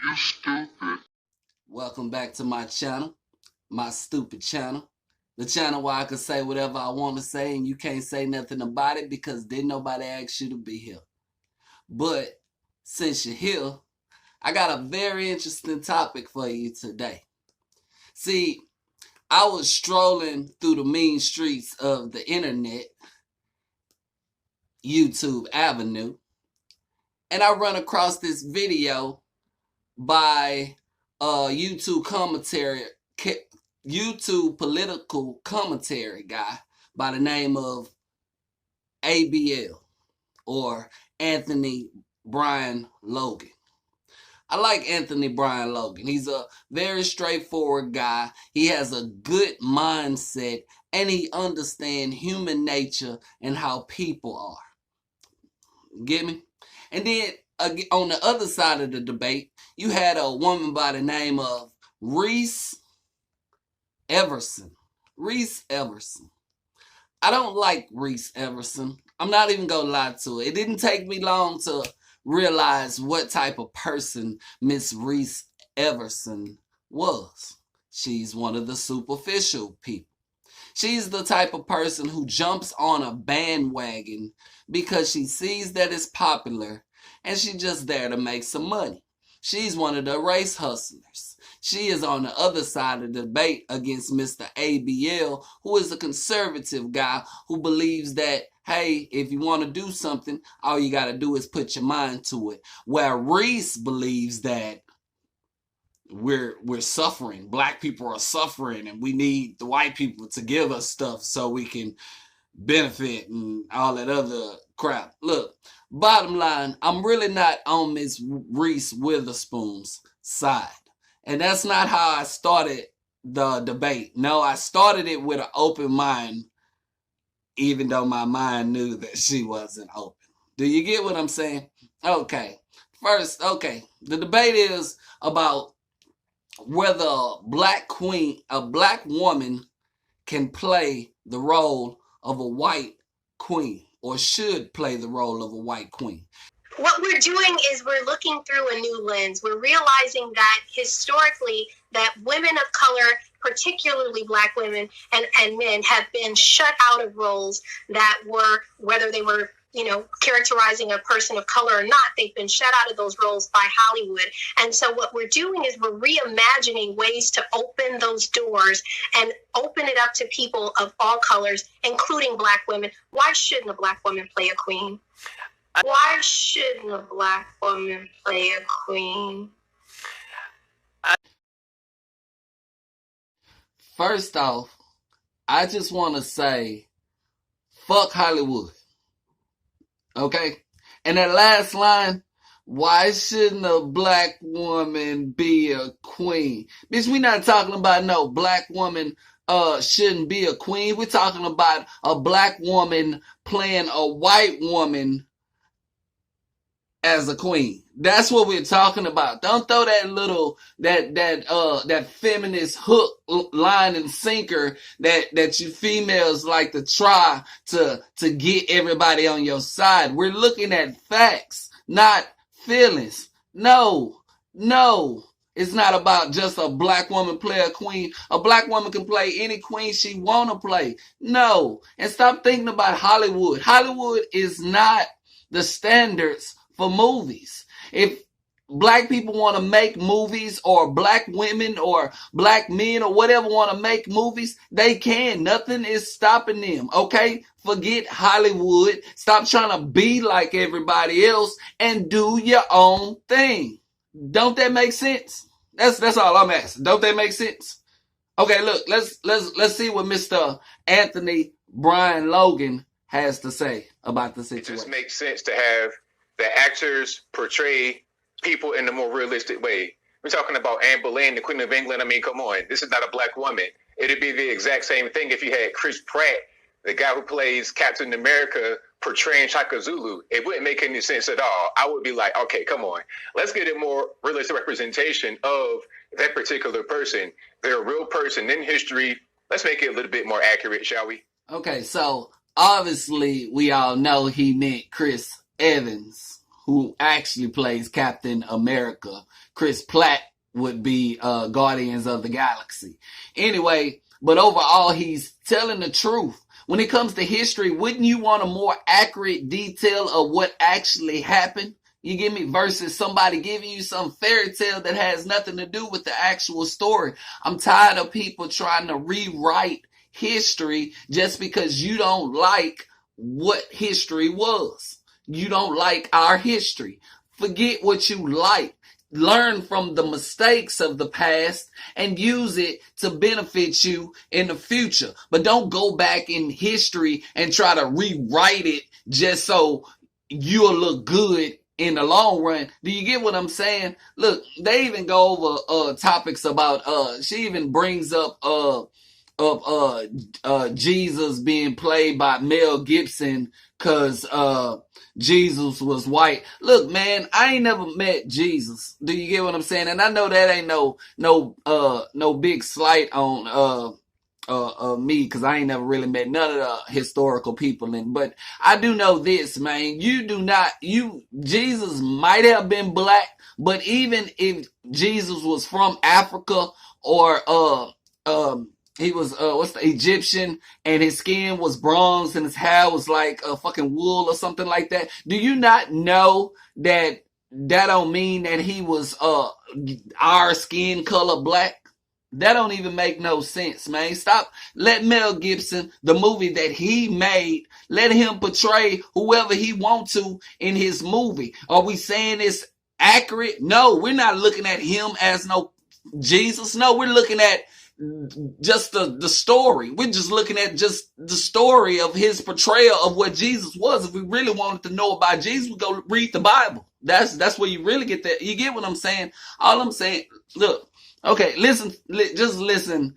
You stupid. Welcome back to my channel, my stupid channel. The channel where I can say whatever I want to say and you can't say nothing about it because didn't nobody ask you to be here. But since you're here, I got a very interesting topic for you today. See, I was strolling through the mean streets of the internet, YouTube Avenue, and I run across this video by YouTube political commentary guy by the name of ABL or Anthony Brian Logan. I like Anthony Brian Logan. He's a very straightforward guy. He has a good mindset and he understands human nature and how people are. Get me? And then on the other side of the debate, you had a woman by the name of Reese Everson. Reese Everson. I don't like Reese Everson. I'm not even going to lie to it. It didn't take me long to realize what type of person Miss Reese Everson was. She's one of the superficial people. She's the type of person who jumps on a bandwagon because she sees that it's popular and she's just there to make some money. She's one of the race hustlers. She is on the other side of the debate against Mr. ABL, who is a conservative guy who believes that, hey, if you want to do something, all you got to do is put your mind to it. Where Reese believes that we're suffering. Black people are suffering and we need the white people to give us stuff so we can benefit and all that other crap. Look, bottom line, I'm really not on Miss Reese Witherspoon's side. And that's not how I started the debate. No, I started it with an open mind, even though my mind knew that she wasn't open. Do you get what I'm saying? Okay. First, the debate is about whether a black woman can play the role of a white queen or should play the role of a white queen. What we're doing is we're looking through a new lens. We're realizing that historically that women of color, particularly black women and men, have been shut out of roles that were, whether they were, characterizing a person of color or not, they've been shut out of those roles by Hollywood. And so what we're doing is we're reimagining ways to open those doors and open it up to people of all colors, including black women. Why shouldn't a black woman play a queen? Why shouldn't a black woman play a queen? First off, I just want to say, fuck Hollywood. Okay? And that last line, why shouldn't a black woman be a queen? Bitch, we not talking about no black woman shouldn't be a queen. We're talking about a black woman playing a white woman as a queen. That's what we're talking about. Don't throw that little that feminist hook, line and sinker that you females like to try to get everybody on your side. We're looking at facts, not feelings. No. It's not about just a black woman play a queen. A black woman can play any queen she want to play. No. And stop thinking about Hollywood. Hollywood is not the standards for movies. If black people want to make movies, or black women or black men or whatever want to make movies, they can. Nothing is stopping them. Okay? Forget Hollywood. Stop trying to be like everybody else and do your own thing. Don't that make sense? That's all I'm asking. Don't that make sense? Okay, look, let's see what Mr. Anthony Brian Logan has to say about the situation. It just makes sense to have the actors portray people in a more realistic way. We're talking about Anne Boleyn, the Queen of England. I mean, come on. This is not a black woman. It'd be the exact same thing if you had Chris Pratt, the guy who plays Captain America, portraying Shaka Zulu. It wouldn't make any sense at all. I would be like, okay, come on. Let's get a more realistic representation of that particular person. They're a real person in history. Let's make it a little bit more accurate, shall we? Okay, so obviously we all know he meant Chris Evans, who actually plays Captain America. Chris Pratt would be Guardians of the Galaxy. Anyway, but overall, he's telling the truth. When it comes to history, wouldn't you want a more accurate detail of what actually happened? You get me? Versus somebody giving you some fairy tale that has nothing to do with the actual story. I'm tired of people trying to rewrite history just because you don't like what history was. You don't like our history. Forget what you like. Learn from the mistakes of the past and use it to benefit you in the future. But don't go back in history and try to rewrite it just so you'll look good in the long run. Do you get what I'm saying? Look, they even go over topics about she even brings up Jesus being played by Mel Gibson because Jesus was white. Look, man, I ain't never met Jesus. Do you get what I'm saying? And I know that ain't no big slight on me, because I ain't never really met none of the historical people but I do know this, man. Jesus might have been black, but even if Jesus was from Africa or he was Egyptian, and his skin was bronze and his hair was like fucking wool or something like that. Do you not know that don't mean that he was our skin color black? That don't even make no sense, man. Stop. Let Mel Gibson, the movie that he made, let him portray whoever he want to in his movie. Are we saying it's accurate? No, we're not looking at him as no Jesus. No, we're looking at just the story. We're just looking at just the story of his portrayal of what Jesus was. If we really wanted to know about Jesus, we go read the Bible. That's where you really get that. You get what I'm saying? All I'm saying, look, okay, listen, just listen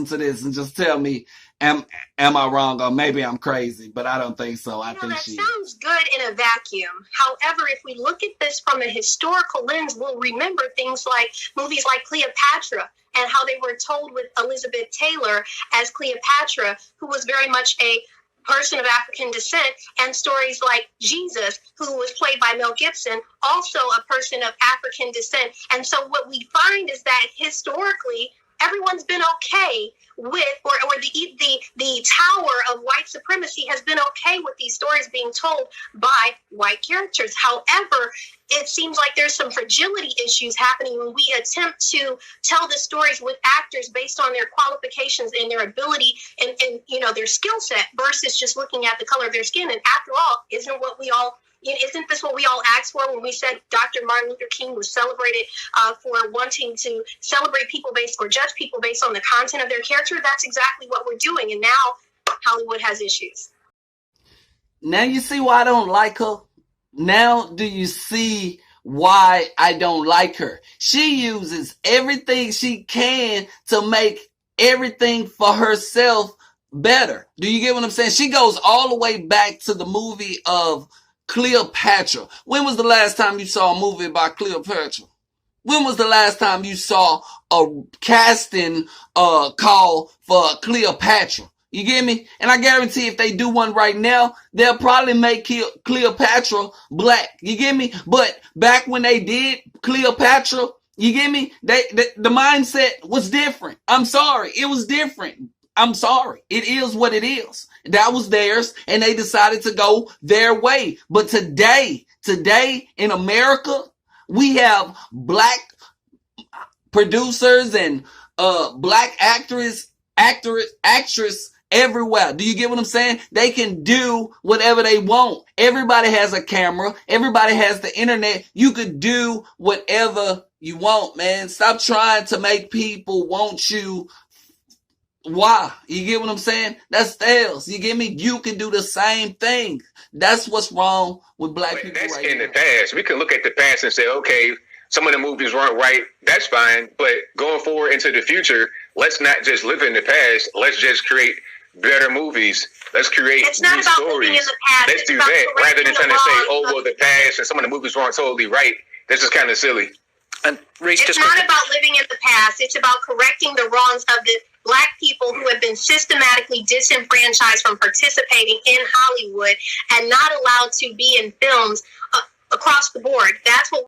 to this and just tell me, am I wrong, or maybe I'm crazy, but I don't think so. I think that sounds good in a vacuum. However, if we look at this from a historical lens, we'll remember things like movies like Cleopatra, and how they were told with Elizabeth Taylor as Cleopatra, who was very much a person of African descent, and stories like Jesus, who was played by Mel Gibson, also a person of African descent. And so what we find is that historically, everyone's been okay with, or the tower of white supremacy has been okay with these stories being told by white characters. However, it seems like there's some fragility issues happening when we attempt to tell the stories with actors based on their qualifications and their ability and their skill set versus just looking at the color of their skin. And after all, isn't this what we all asked for when we said Dr. Martin Luther King was celebrated for wanting to celebrate people based or judge people based on the content of their character? That's exactly what we're doing. And now Hollywood has issues. Now you see why I don't like her? Now do you see why I don't like her? She uses everything she can to make everything for herself better. Do you get what I'm saying? She goes all the way back to the movie of Cleopatra. When was the last time you saw a movie about Cleopatra? When was the last time you saw a casting call for Cleopatra? You get me? And I guarantee if they do one right now, they'll probably make Cleopatra black. You get me? But back when they did Cleopatra, you get me? The mindset was different. I'm sorry. It was different. I'm sorry. It is what it is. That was theirs, and they decided to go their way. But today in America, we have black producers and black actress everywhere. Do you get what I'm saying? They can do whatever they want. Everybody has a camera. Everybody has the internet. You could do whatever you want, man. Stop trying to make people want you. Why? You get what I'm saying? That's theirs. You get me? You can do the same thing. That's what's wrong with black people that's right in now. The past. We can look at the past and say, okay, some of the movies weren't right. That's fine. But going forward into the future, let's not just live in the past. Let's just create better movies. Let's create new stories. Let's do that rather than trying to say, oh, well, the past and some of the movies weren't totally right. That's just kind of silly. And it's not about living in the past. It's about correcting the wrongs of the Black people who have been systematically disenfranchised from participating in Hollywood and not allowed to be in films across the board. That's what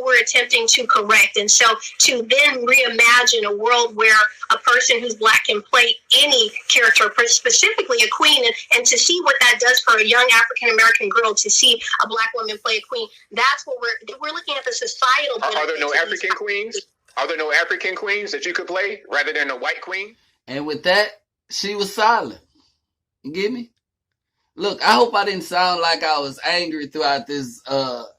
we're attempting to correct. And so to then reimagine a world where a person who's Black can play any character, specifically a queen, and to see what that does for a young African-American girl to see a Black woman play a queen, that's what we're looking at the societal benefits. Are there no African queens? Are there no African queens that you could play rather than a white queen? And with that, she was silent. You get me? Look, I hope I didn't sound like I was angry throughout this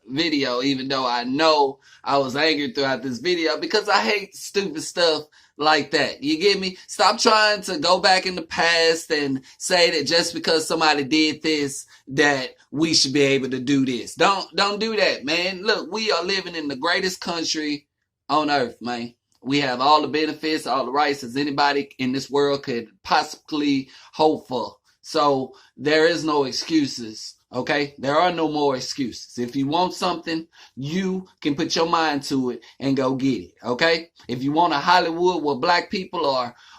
video, even though I know I was angry throughout this video, because I hate stupid stuff like that. You get me? Stop trying to go back in the past and say that just because somebody did this, that we should be able to do this. Don't do that, man. Look, we are living in the greatest country on earth, man. We have all the benefits, all the rights as anybody in this world could possibly hope for. So there is no excuses, okay? There are no more excuses. If you want something, you can put your mind to it and go get it, okay? If you want a Hollywood where Black people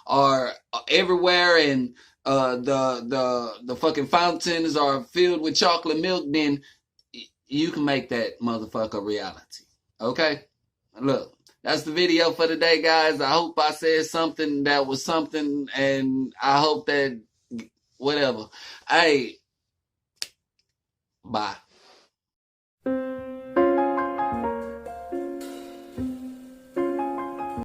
are everywhere and the fucking fountains are filled with chocolate milk, then you can make that motherfucker reality, okay? Look, that's the video for today, guys. I hope I said something that was something, and I hope that whatever. Hey,